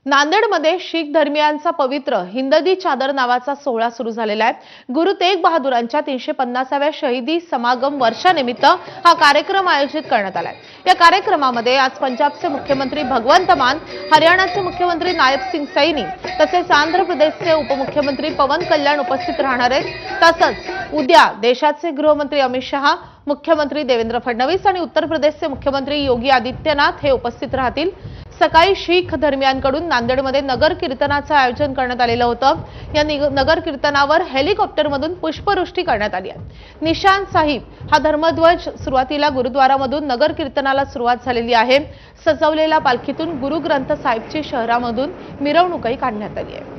नांदेडमध्ये शीख धर्मियांचा पवित्र हिंददी चादर नावाचा सोहळा सुरू झालेला आहे। गुरु तेग बहादुरांच्या 350व्या शहीदी समागम वर्षानिमित्त हा कार्यक्रम आयोजित करण्यात आलाय। या कार्यक्रमामध्ये आज पंजाबचे मुख्यमंत्री भगवंत मान, हरियाणाचे मुख्यमंत्री नायब सिंग सैनी तसेच आंध्र प्रदेशचे उपमुख्यमंत्री पवन कल्याण उपस्थित राहणार आहेत। तसंच उद्या देशाचे गृहमंत्री अमित शहा, मुख्यमंत्री देवेंद्र फडणवीस आणि उत्तर प्रदेशचे मुख्यमंत्री योगी आदित्यनाथ हे उपस्थित राहतील। सकाळी शीख धर्मियांकडून नांदेडमध्ये नगर कीर्तनाचं आयोजन करण्यात आलेलं होतं। या नगर कीर्तनावर हेलिकॉप्टरमधून पुष्पवृष्टी करण्यात आली आहे। निशान साहिब हा धर्मध्वज सुरुवातीला गुरुद्वारामधून नगर कीर्तनाला सुरुवात झालेली आहे। सजवलेल्या पालखीतून गुरु ग्रंथ साहिबची शहरामधून मिरवणूकही काढण्यात आली आहे।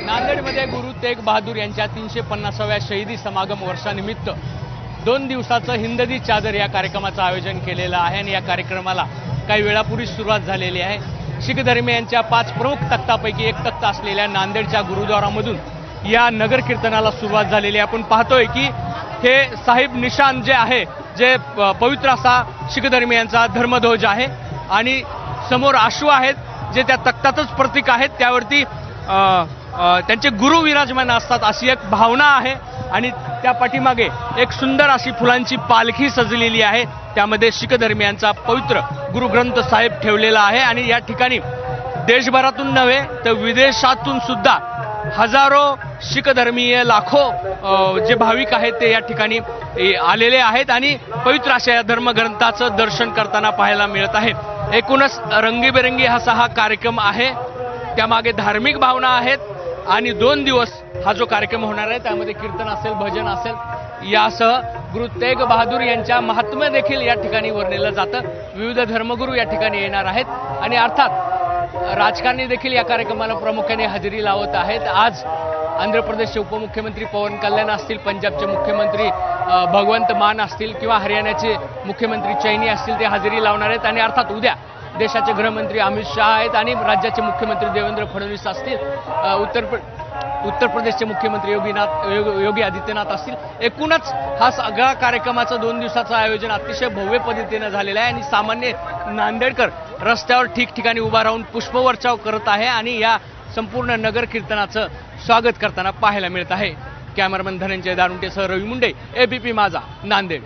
नांदेडमध्ये गुरु तेग बहादूर यांच्या 350व्या शहीदी समागम वर्षानिमित्त 2 दिवसाचं हिंददी चादर या कार्यक्रमाचं आयोजन केलेलं आहे आणि या कार्यक्रमाला काही वेळापूर्वी सुरुवात झालेली आहे। शीख धर्मियांच्या 5 प्रमुख तख्तापैकी एक तख्त असलेल्या नांदेडच्या गुरुद्वारामधून या नगर कीर्तनाला सुरुवात झालेली आहे। आपण पाहतोय की हे साहिब निशान जे आहे, जे पवित्र असा शीख धर्मियांचा धर्मध्वज आहे आणि समोर अश्व आहेत जे त्या तख्तातच प्रतीक आहेत, त्यावरती त्यांचे गुरु विराजमान असतात अशी एक भावना आहे आणि त्या पाठीमागे एक सुंदर अशी फुलांची पालखी सजलेली आहे। त्यामध्ये शीख धर्मियांचा पवित्र गुरु ग्रंथ साहिब ठेवलेला आहे आणि या ठिकाणी देशभरातून नव्हे तर विदेशातून सुद्धा हजारो शीख धर्मीय, लाखो जे भाविक आहेत ते या ठिकाणी आलेले आहेत आणि पवित्र अशा या धर्मग्रंथाचं दर्शन करताना पाहायला मिळत आहे। एकूणच रंगीबेरंगी असा हा कार्यक्रम आहे, त्यामागे धार्मिक भावना आहेत आणि 2 दिवस हा जो कार्यक्रम होणार आहे त्यामध्ये कीर्तन असेल, भजन असेल, यासह गुरु तेग बहादूर यांच्या महात्म्य देखील या ठिकाणी वर्णिलं जातं। विविध धर्मगुरू या ठिकाणी येणार आहेत आणि अर्थात राजकारणी देखील या कार्यक्रमाला प्रामुख्याने हजेरी लावत आहेत। आज आंध्र प्रदेशचे उपमुख्यमंत्री पवन कल्याण असतील, पंजाबचे मुख्यमंत्री भगवंत मान असतील किंवा हरियाणाचे मुख्यमंत्री चैनी असतील, ते हजेरी लावणार आहेत आणि अर्थात उद्या देशाचे गृहमंत्री अमित शहा आहेत आणि राज्याचे मुख्यमंत्री देवेंद्र फडणवीस असतील, उत्तर प्रदेशचे मुख्यमंत्री योगी आदित्यनाथ असतील। एकूणच हा सगळा कार्यक्रमाचं 2 दिवसाचं आयोजन अतिशय भव्य पद्धतीने झालेलं आहे आणि सामान्य नांदेडकर रस्त्यावर ठिकठिकाणी उभा राहून पुष्पवर्षाव करत आहे आणि या संपूर्ण नगर कीर्तनाचं स्वागत करताना पाहायला मिळत आहे। कॅमेरामन धनंजय दारुंटेसह रवी मुंडे, एबीपी माझा, नांदेड।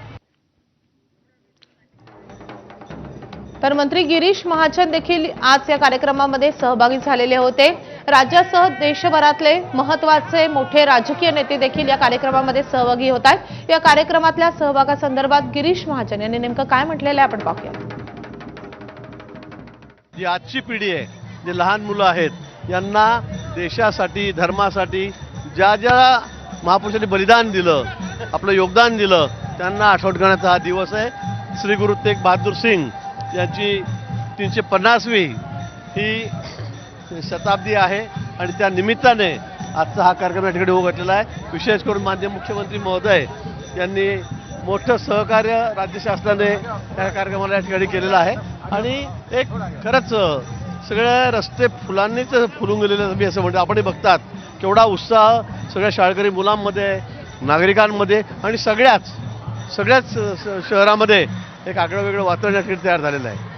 तर मंत्री गिरीश महाजन देखील आज या कार्यक्रमामध्ये सहभागी झालेले होते। राज्यासह देशभरातले महत्त्वाचे मोठे राजकीय नेते देखील या कार्यक्रमामध्ये सहभागी होत आहेत। या कार्यक्रमातल्या सहभागासंदर्भात गिरीश महाजन यांनी नेमकं काय म्हटलेलं आहे आपण पाहूया। जी आजची पिढी आहे, जे लहान मुलं आहेत, यांना देशासाठी, धर्मासाठी ज्या महापुरुषांनी बलिदान दिलं, आपलं योगदान दिलं, त्यांना आठवण करण्याचा हा दिवस आहे। श्री गुरु तेग बहादूर सिंग यांची 350वी ही शताब्दी आहे आणि त्या निमित्ताने आजचा हा कार्यक्रम या ठिकाणी होऊ घातलेला आहे। विशेष करून माननीय मुख्यमंत्री महोदय यांनी मोठं सहकार्य राज्य शासनाने या कार्यक्रमाला या ठिकाणी केलेलं आहे आणि एक खरंच सगळे रस्ते फुलांनीच फुलून गेलेले मी असं म्हणतो। आपणही बघतात केवढा उत्साह सगळ्या शाळकरी मुलांमध्ये, नागरिकांमध्ये आणि सगळ्याच शहरामध्ये एक आगळं वेगळं वातावरण या ठिकाणी तयार झालेलं आहे।